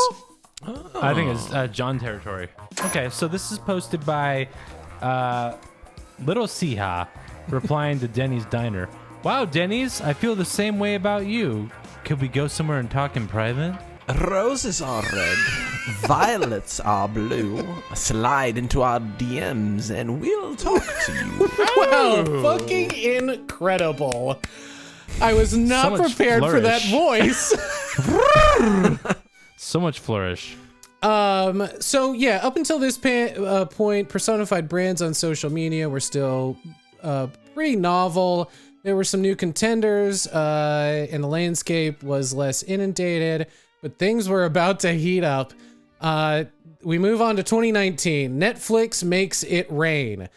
Oh. I think it's John territory. Okay, so this is posted by Little Siha, replying to Denny's Diner. Wow, Denny's, I feel the same way about you. Could we go somewhere and talk in private? Roses are red, violets are blue. Slide into our DMs and we'll talk to you. Wow, fucking incredible. I was not prepared for that voice. So much flourish. So yeah, up until this point, personified brands on social media were still pretty novel. There were some new contenders, and the landscape was less inundated, but things were about to heat up. We move on to 2019. Netflix makes it rain.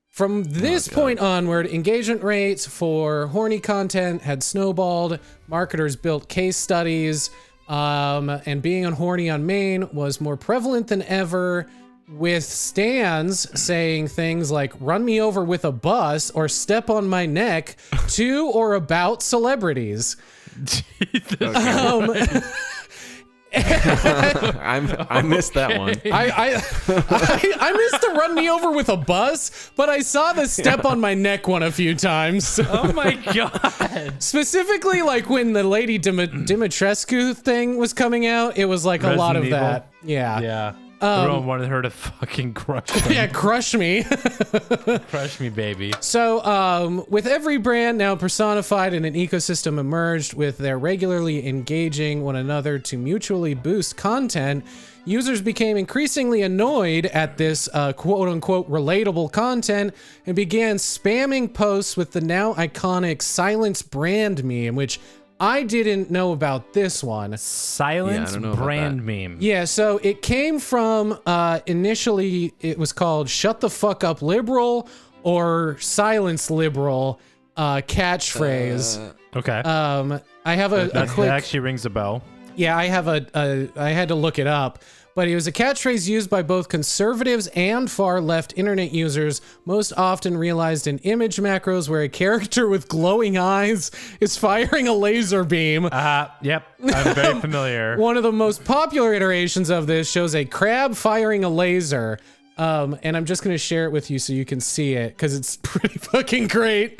From this point onward, engagement rates for horny content had snowballed. Marketers built case studies, and being on Horny on Main was more prevalent than ever, with stans saying things like "run me over with a bus" or "step on my neck" to or about celebrities. I missed that one. I missed the "run me over with a bus," but I saw the "step on my neck" one a few times. Oh my god! Specifically, like when the Lady Dimitrescu thing was coming out, it was like a lot of that. Yeah. Yeah. Everyone wanted her to fucking crush them. Yeah, crush me. Crush me, baby. So, with every brand now personified and an ecosystem emerged with their regularly engaging one another to mutually boost content, users became increasingly annoyed at this quote-unquote relatable content and began spamming posts with the now iconic silence brand meme, which I didn't know about this one. Silence brand meme. Yeah, so it came from, initially it was called "Shut the Fuck Up Liberal" or "Silence Liberal" catchphrase. Okay. I have a quick... That actually rings a bell. Yeah, I have I had to look it up. But it was a catchphrase used by both conservatives and far-left internet users, most often realized in image macros where a character with glowing eyes is firing a laser beam. Yep, I'm very familiar. One of the most popular iterations of this shows a crab firing a laser. And I'm just going to share it with you so you can see it, because it's pretty fucking great.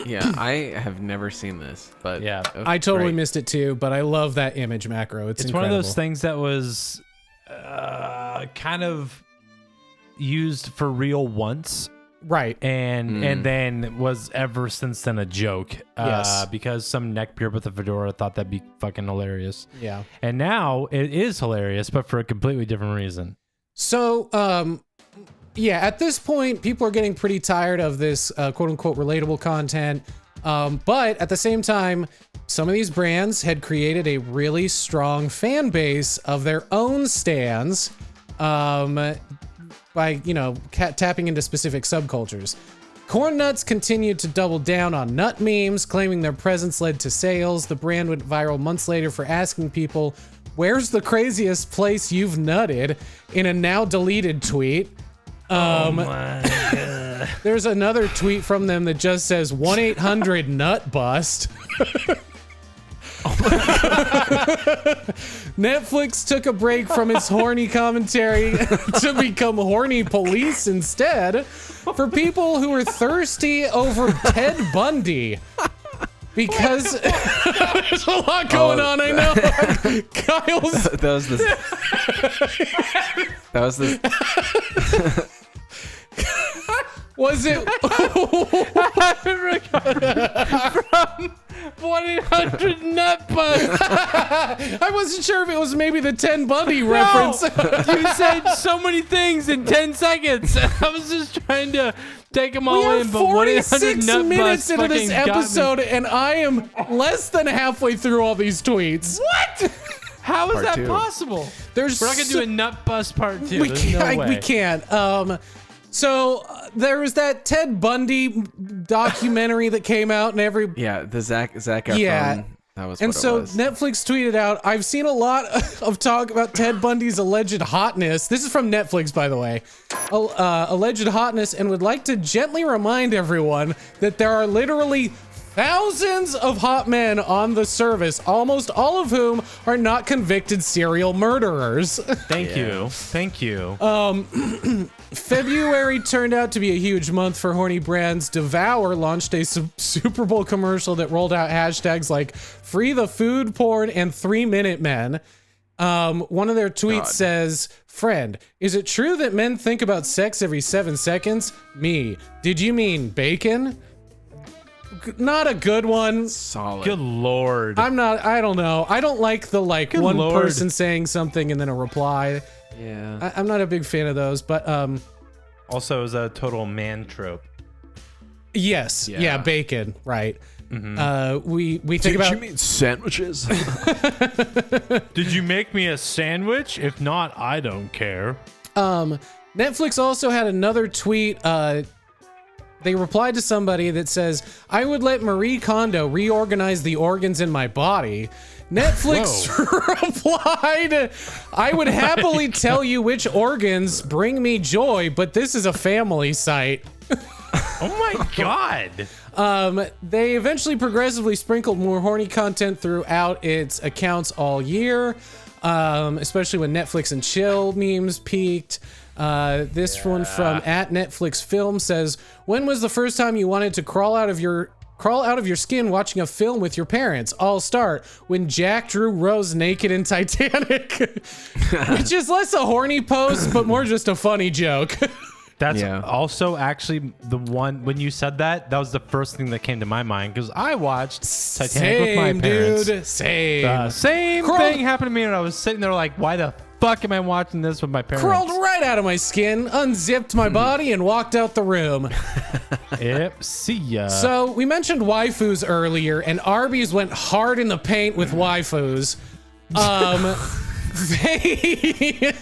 Yeah, I have never seen this, but yeah, I totally missed it too, but I love that image macro. It's incredible. One of those things that was kind of used for real once. Right. And then was ever since then a joke. Yes. Because some neckbeard with a fedora thought that'd be fucking hilarious. Yeah. And now it is hilarious, but for a completely different reason. So, yeah, at this point, people are getting pretty tired of this quote-unquote relatable content. But at the same time, some of these brands had created a really strong fan base of their own stans by, tapping into specific subcultures. Corn Nuts continued to double down on nut memes, claiming their presence led to sales. The brand went viral months later for asking people, "Where's the craziest place you've nutted?" in a now deleted tweet. Oh my God. There's another tweet from them that just says 1-800-NUT-BUST. Netflix took a break from its horny commentary to become horny police instead for people who are thirsty over Ted Bundy. Because there's a lot going on, I know. Kyle's. That was the. Was it? I haven't recovered from 1-800-NUT-BUST. I wasn't sure if it was maybe the Ted Bundy reference. You said so many things in 10 seconds. I was just trying to take them all We are in, but 46 1-800-NUT-BUST minutes into this fucking got me. episode, and I am less than halfway through all these tweets. What? How is Part that 2. possible? There's We're not gonna do a nut bust part 2. We There's can't. no way. We can't. So there was that Ted Bundy documentary that came out, and Yeah, the Zac Efron. Yeah. That was and what so it was. Netflix tweeted out, I've seen a lot of talk about Ted Bundy's alleged hotness. This is from Netflix, by the way. Alleged hotness, and would like to gently remind everyone that there are literally thousands of hot men on the service, almost all of whom are not convicted serial murderers. Thank you. Thank you. February turned out to be a huge month for horny brands. Devour launched a Super Bowl commercial that rolled out hashtags like free the food porn and 3-minute men. One of their tweets says, friend, is it true that men think about sex every 7 seconds? Me. Did you mean bacon? Not a good one. Solid. Good Lord. I don't know. I don't like the Good one Lord. person saying something and then a reply. Yeah. I'm not a big fan of those, but Also, is a total man trope. yes. Yeah. Yeah, bacon, right. We think Did about you mean sandwiches? Did you make me a sandwich? If not, I don't care. Netflix also had another tweet. They replied to somebody that says, I would let Marie Kondo reorganize the organs in my body. Netflix replied, I would happily tell you which organs bring me joy, but this is a family site. Oh my God. They eventually progressively sprinkled more horny content throughout its accounts all year, especially when Netflix and chill memes peaked. This one from @NetflixFilm says, when was the first time you wanted to crawl out of your skin watching a film with your parents? I'll start when Jack drew Rose naked in Titanic. Which is less a horny post, but more just a funny joke. That's Yeah. also actually the one, when you said that, that was the first thing that came to my mind, because I watched Titanic with my parents. Dude, same. Same Crawled- thing happened to me, and I was sitting there like, why the fuck am I watching this with my parents? Crawled right out of my skin, unzipped my body, and walked out the room. Yep, see ya. So we mentioned waifus earlier, and Arby's went hard in the paint with waifus. They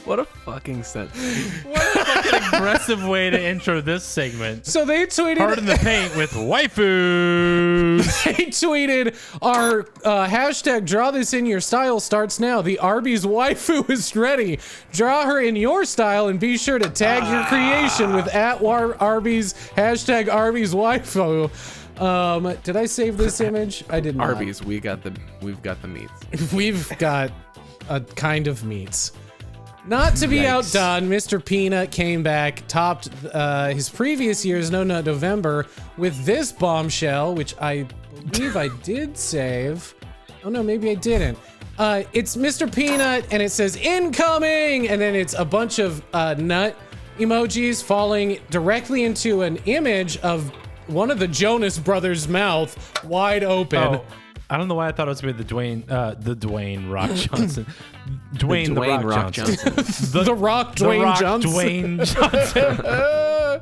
What a fucking sentence. What a fucking aggressive way to intro this segment. so they tweeted. Hard in the paint with waifus. They tweeted our hashtag draw this in your style starts now. The Arby's waifu is ready. Draw her in your style and be sure to tag your creation with @Arby's hashtag Arby's waifu. Did I save this image? I did not. Arby's, we've got the meats. We've got a kind of meats. Not to be Yikes. outdone, Mr. Peanut came back, topped his previous year's No Nut November with this bombshell, which I believe I did save. Oh no, maybe I didn't. It's Mr. Peanut, and it says incoming, and then it's a bunch of nut emojis falling directly into an image of one of the Jonas Brothers' mouth wide open. Oh, I don't know why I thought it was going to be the Dwayne Rock Johnson. Dwayne the Rock Johnson. The Rock Dwayne Johnson. Dwayne Johnson.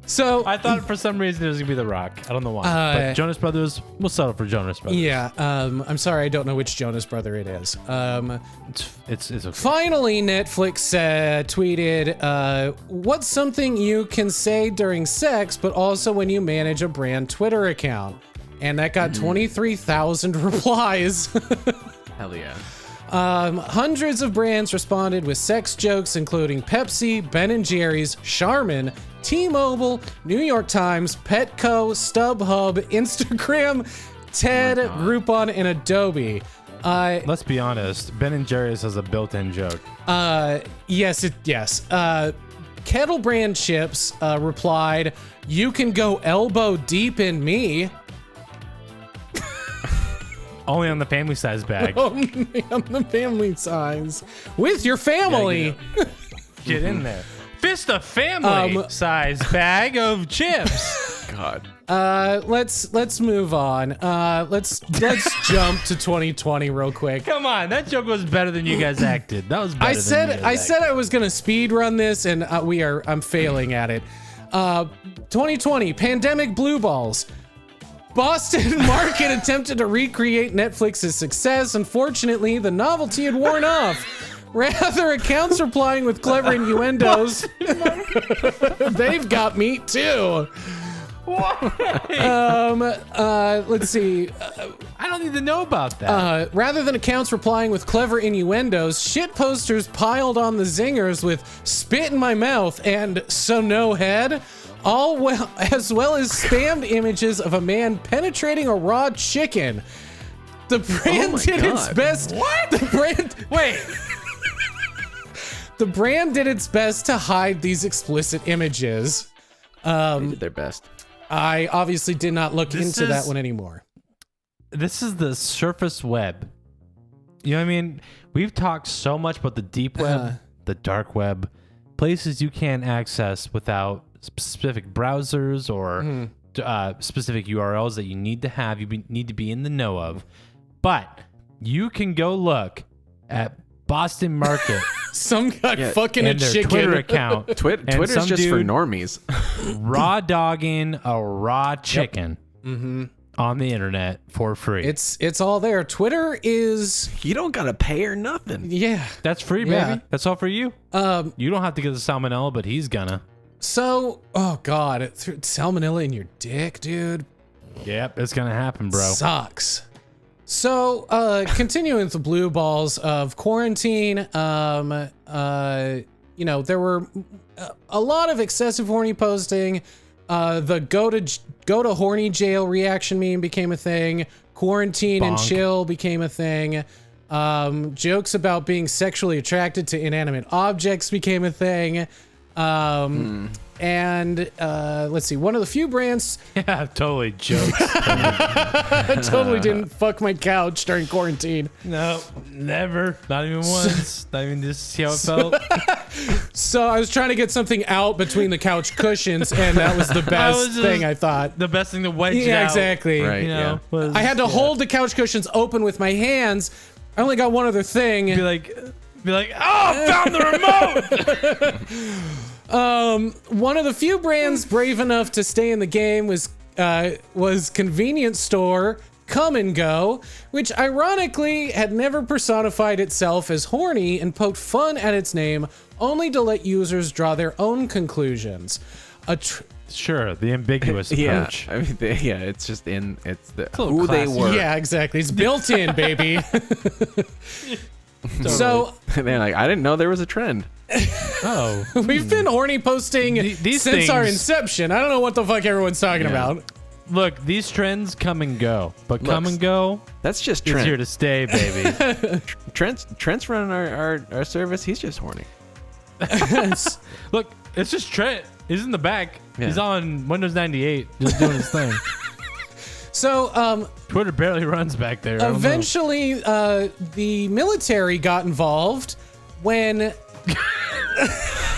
So I thought for some reason it was going to be The Rock. I don't know why. But Jonas Brothers, we'll settle for Jonas Brothers. yeah, I'm sorry, I don't know which Jonas brother it is. It's okay. Finally, Netflix tweeted, what's something you can say during sex, but also when you manage a brand Twitter account? And that got 23,000 replies. Hell yeah. Hundreds of brands responded with sex jokes, including Pepsi, Ben & Jerry's, Charmin, T-Mobile, New York Times, Petco, StubHub, Instagram, Ted, Groupon, and Adobe. Let's be honest. Ben & Jerry's has a built-in joke. Yes. Kettle Brand Chips replied, "You can go elbow deep in me." Only on the family size bag. Only on the family size. With your family. Get in there. Fist of family size bag of chips. God. Let's move on. Let's jump to 2020 real quick. Come on, that joke was better than you guys acted. That was better I said I was gonna speed run this, and I'm failing at it. 2020 pandemic blue balls. Boston Market attempted to recreate Netflix's success. Unfortunately, the novelty had worn off. Rather, accounts replying with clever innuendos. They've got me too. Let's see. I don't need to know about that. Rather than accounts replying with clever innuendos, shit posters piled on the zingers with "spit in my mouth" and "so no head," as well as spammed images of a man penetrating a raw chicken. The brand did its best. What? The brand did its best to hide these explicit images. They did their best. I obviously did not look into that one anymore. This is the surface web. You know what I mean? We've talked so much about the deep web, the dark web, places you can't access without specific browsers or specific URLs that you need to have, need to be in the know of. But you can go look at Boston Market. Some guy fucking and a their chicken. Twitter account. Twitter's just for normies. Raw dogging a raw chicken on the internet for free. It's all there. Twitter is You don't gotta pay or nothing. That's free, baby. That's all for you. You don't have to get the salmonella, but he's gonna. So, oh god, salmonella in your dick, dude. Yep, it's gonna happen, bro. Sucks. So, continuing with the blue balls of quarantine, there were a lot of excessive horny posting. The go to horny jail reaction meme became a thing. Quarantine and chill became a thing. Jokes about being sexually attracted to inanimate objects became a thing. And let's see, one of the few brands. Yeah, totally jokes. I totally didn't fuck my couch during quarantine. No, never. Not even once. Not even just see how it felt. So I was trying to get something out between the couch cushions, and that was the best thing, I thought. The best thing to wedge out. Yeah, exactly. Right, You know, I had to hold the couch cushions open with my hands. I only got one other thing. Be like, oh, found the remote. One of the few brands brave enough to stay in the game was convenience store Come and Go, which ironically had never personified itself as horny and poked fun at its name, only to let users draw their own conclusions. Sure, the ambiguous approach. I mean, it's just who they classy. were. Yeah, exactly. It's built in, baby. So They're like, I didn't know there was a trend. Oh, we've been horny posting since our inception. I don't know what the fuck everyone's talking about. Look, these trends come and go, but Come and Go, that's just is Trent. here to stay, baby. Trent's running our service. He's just horny. Look, it's just Trent. He's in the back. Yeah. He's on Windows 98, just doing his thing. So, Twitter barely runs back there. eventually, the military got involved when.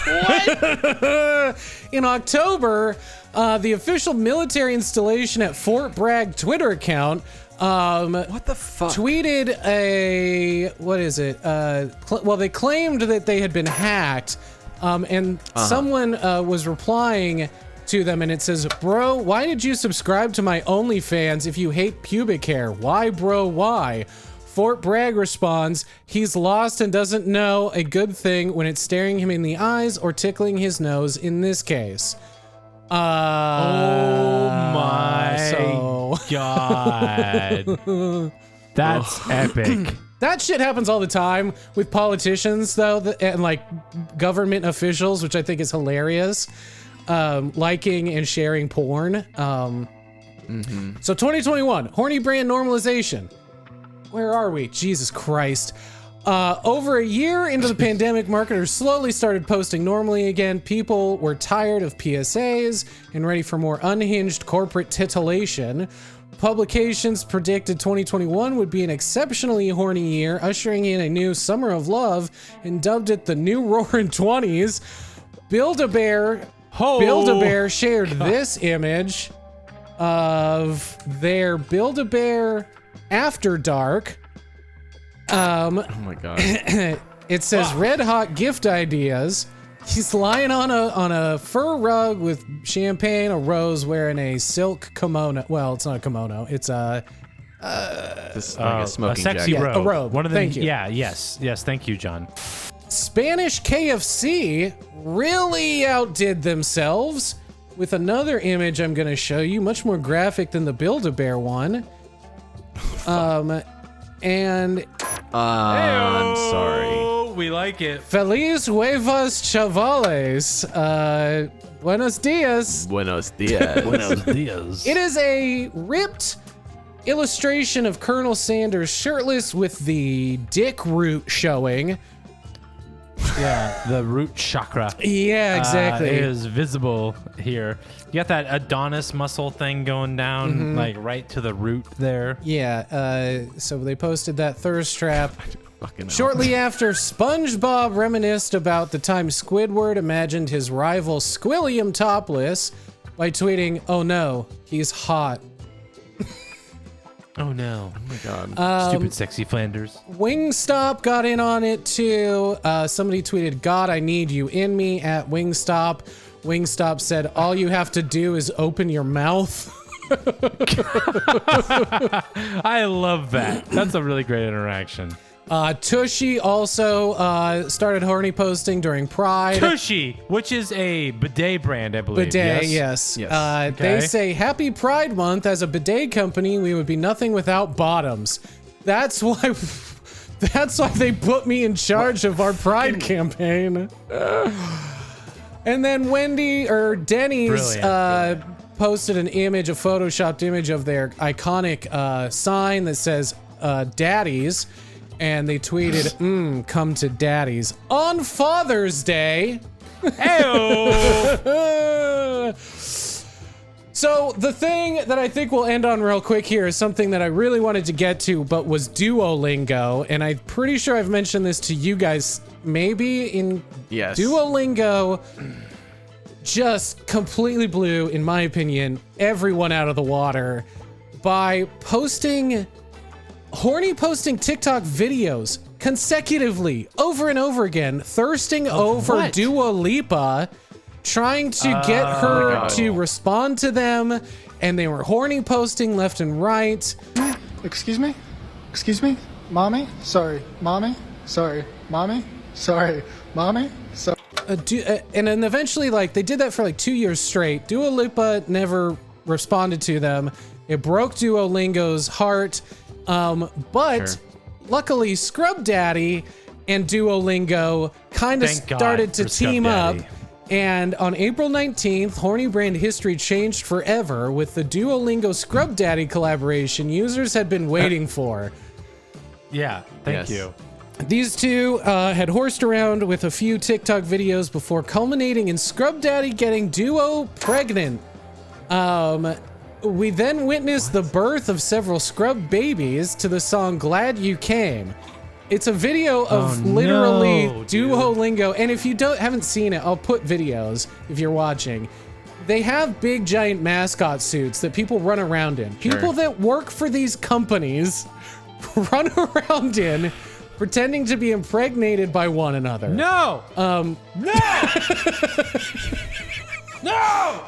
What? In October, the official military installation at Fort Bragg Twitter account. What the fuck? Tweeted well, they claimed that they had been hacked, and someone was replying to them, and it says, "Bro, why did you subscribe to my OnlyFans if you hate pubic hair? Why, bro, why?" Fort Bragg responds, "He's lost and doesn't know a good thing when it's staring him in the eyes or tickling his nose in this case." Oh my God. That's epic. That shit happens all the time with politicians, though, and like government officials, which I think is hilarious. Liking and sharing porn. So 2021, horny brand normalization. Where are we? Jesus Christ. Over a year into the pandemic, marketers slowly started posting normally again. People were tired of PSAs and ready for more unhinged corporate titillation. Publications predicted 2021 would be an exceptionally horny year, ushering in a new summer of love, and dubbed it the new roaring 20s. Build-A-Bear shared this image of their Build-A-Bear After Dark. Oh my god. It says red hot gift ideas. He's lying on a fur rug with champagne, a rose, wearing a silk kimono. Well, it's not a kimono. It's a smoking sexy jacket. robe. A robe. One of the, Thank you. Yeah, yes. Thank you, John. Spanish KFC really outdid themselves with another image I'm going to show you, much more graphic than the Build-A-Bear one. And I'm sorry. We like it. Feliz huevos chavales. Buenos dias. Buenos dias. Buenos dias. It is a ripped illustration of Colonel Sanders shirtless with the dick root showing. Yeah, the root chakra. Yeah, exactly. Is visible here. You got that Adonis muscle thing going down, like right to the root there. Yeah, so they posted that thirst trap. Fucking hell. Shortly after, SpongeBob reminisced about the time Squidward imagined his rival Squilliam topless by tweeting, "Oh no, he's hot." Oh no. Oh my god. Stupid sexy Flanders. Wingstop got in on it too. Somebody tweeted, "God, I need you in me" at Wingstop. Wingstop said, "All you have to do is open your mouth." I love that. That's a really great interaction. Tushy also started horny posting during Pride. Tushy, which is a bidet brand, I believe. Bidet, yes. Yes. They Okay. say, "Happy Pride Month. As a bidet company, we would be nothing without bottoms." That's why they put me in charge of our Pride campaign. And then Denny's Brilliant. posted an image, a photoshopped image of their iconic sign that says Daddies. And they tweeted, "Come to Daddy's on Father's Day." Heyo! So the thing that I think we'll end on real quick here is something that I really wanted to get to, but was Duolingo. And I'm pretty sure I've mentioned this to you guys, maybe in Yes. Duolingo just completely blew, in my opinion, everyone out of the water by posting TikTok videos consecutively over and over again, thirsting over what? Dua Lipa, trying to get her God. to respond to them, and they were horny posting left and right. Excuse me? Excuse me? Mommy? Sorry. Mommy? Sorry. Mommy? Sorry. Mommy? Sorry. And then eventually, like, they did that for like 2 years straight. Dua Lipa never responded to them. It broke Duolingo's heart. But Sure. luckily, Scrub Daddy and Duolingo kind of Thank God started to for Scrub team up. Daddy. And on April 19th, horny brand history changed forever with the Duolingo Scrub Daddy collaboration users had been waiting for. Yeah, thank Yes. you. These two had horsed around with a few TikTok videos before culminating in Scrub Daddy getting Duo pregnant. We then witnessed the birth of several scrub babies to the song Glad You Came. It's a video of literally no, dude. Duolingo, and if you haven't seen it, I'll put videos if you're watching. They have big giant mascot suits that people run around in. People that work for these companies run around in pretending to be impregnated by one another. No! No! No!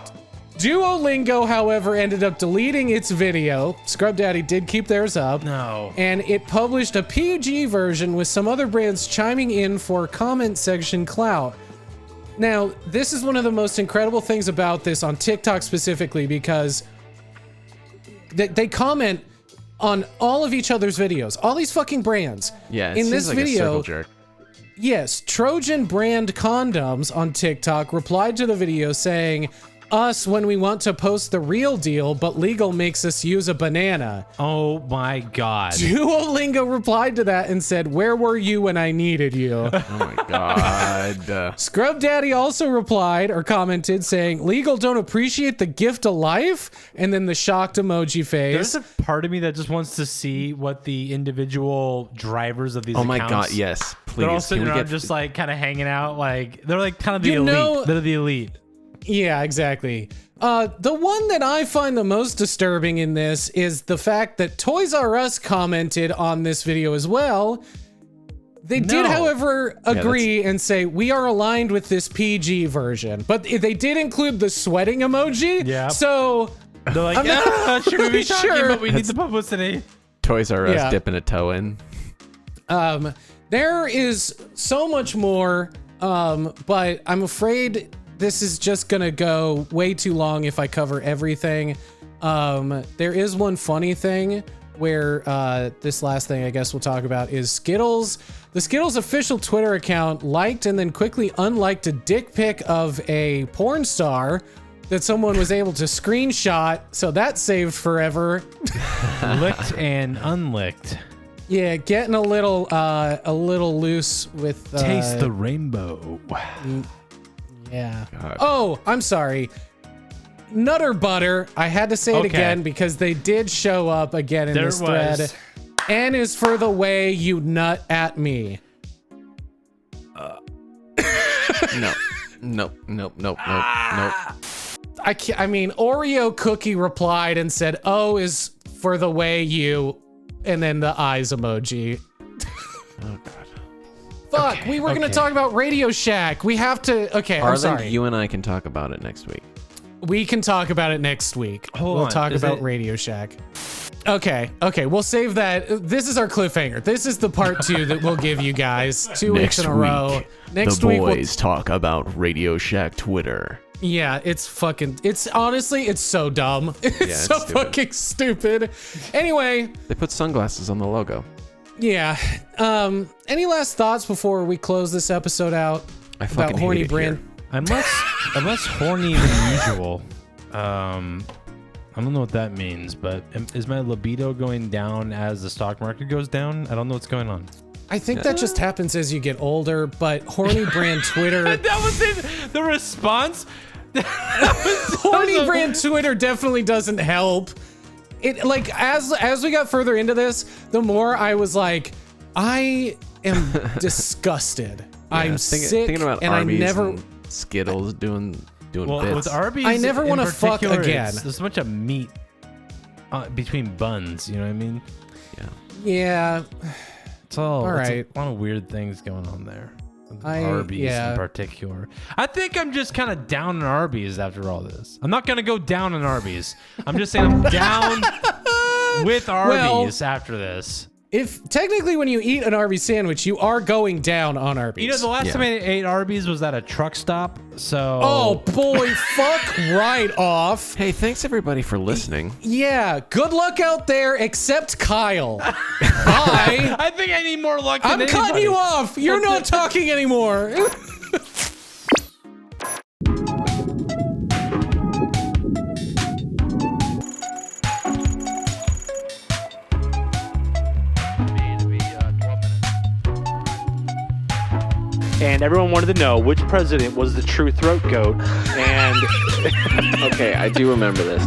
Duolingo, however, ended up deleting its video. Scrub Daddy did keep theirs up. No. And it published a PG version with some other brands chiming in for comment section clout. Now, this is one of the most incredible things about this on TikTok specifically because they comment on all of each other's videos, all these fucking brands. Yeah, it in seems this like a video, circle jerk. yes, Trojan brand condoms on TikTok replied to the video saying, us when we want to post the real deal, but legal makes us use a banana. Oh my God. Duolingo replied to that and said, where were you when I needed you? Oh my God. Scrub Daddy also replied or commented saying, legal don't appreciate the gift of life? And then the shocked emoji face. There's a part of me that just wants to see what the individual drivers of these Oh my accounts. God, yes. Please. They're all sitting Can we around just like kind of hanging out. Like they're like kind of the You elite. know- They're the elite. Yeah, exactly. The one that I find the most disturbing in this is the fact that Toys R Us commented on this video as well. They did, No. however, agree and say, we are aligned with this PG version. But they did include the sweating emoji. Yeah. So They're like, I'm not should we be really talking, sure. but we need the publicity. Toys R Us Yeah. dipping a toe in. there is so much more, but I'm afraid this is just gonna go way too long if I cover everything. There is one funny thing where this last thing I guess we'll talk about is Skittles. The Skittles official Twitter account liked and then quickly unliked a dick pic of a porn star that someone was able to screenshot, so that's saved forever. Licked and unlicked. Yeah, getting a little loose with Taste the rainbow. Yeah. God. Oh, I'm sorry. Nutter Butter. I had to say it Okay. again because they did show up again in There this it thread. was. N is for the way you nut at me. Nope. I mean, Oreo Cookie replied and said, O is for the way you, and then the eyes emoji. Oh God. Fuck, we were going to okay. talk about Radio Shack. We have to, okay, I'm Harland, sorry. you and I can talk about it next week. We can talk about it next week. Hold we'll on, talk is about it- Radio Shack. Okay, we'll save that. This is our cliffhanger. This is the part 2 that we'll give you guys 2 weeks in a row. Next the week, boys talk about Radio Shack Twitter. yeah, it's honestly, it's so dumb. It's it's so stupid. fucking stupid. Anyway, They put sunglasses on the logo. yeah. Any last thoughts before we close this episode out I fucking about Horny hate it Brand? here. I'm less horny than usual. I don't know what that means, but is my libido going down as the stock market goes down? I don't know what's going on. I think that just happens as you get older, but Horny Brand Twitter... That was it. The response. Horny Brand Twitter definitely doesn't help. It like as we got further into this, the more I was like, I am disgusted. I'm sick, thinking about and Arby's I never. and Skittles doing Well, bits. with Arby's, I never in wanna fuck particular, again. There's so much of meat between buns. You know what I mean? Yeah, It's all right. It's a lot of weird things going on there. Arby's yeah. in particular. I think I'm just kind of down on Arby's after all this. I'm not gonna go down on Arby's. I'm just saying I'm down with Arby's after this. if technically when you eat an Arby's sandwich, you are going down on Arby's. You know, the last time I ate Arby's was at a truck stop. So Oh boy, fuck right off. Hey, thanks everybody for listening. Yeah, good luck out there, except Kyle. Bye. I think I need more luck. Than I'm cutting anybody. you off. You're not talking anymore. And everyone wanted to know which president was the true throat goat. And Okay, I do remember this.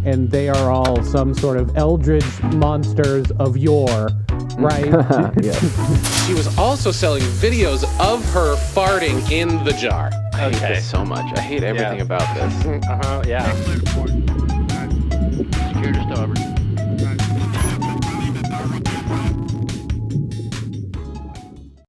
And they are all some sort of eldritch monsters of yore, right? She was also selling videos of her farting in the jar. I hate this so much. I hate everything about this. yeah. Secure just over.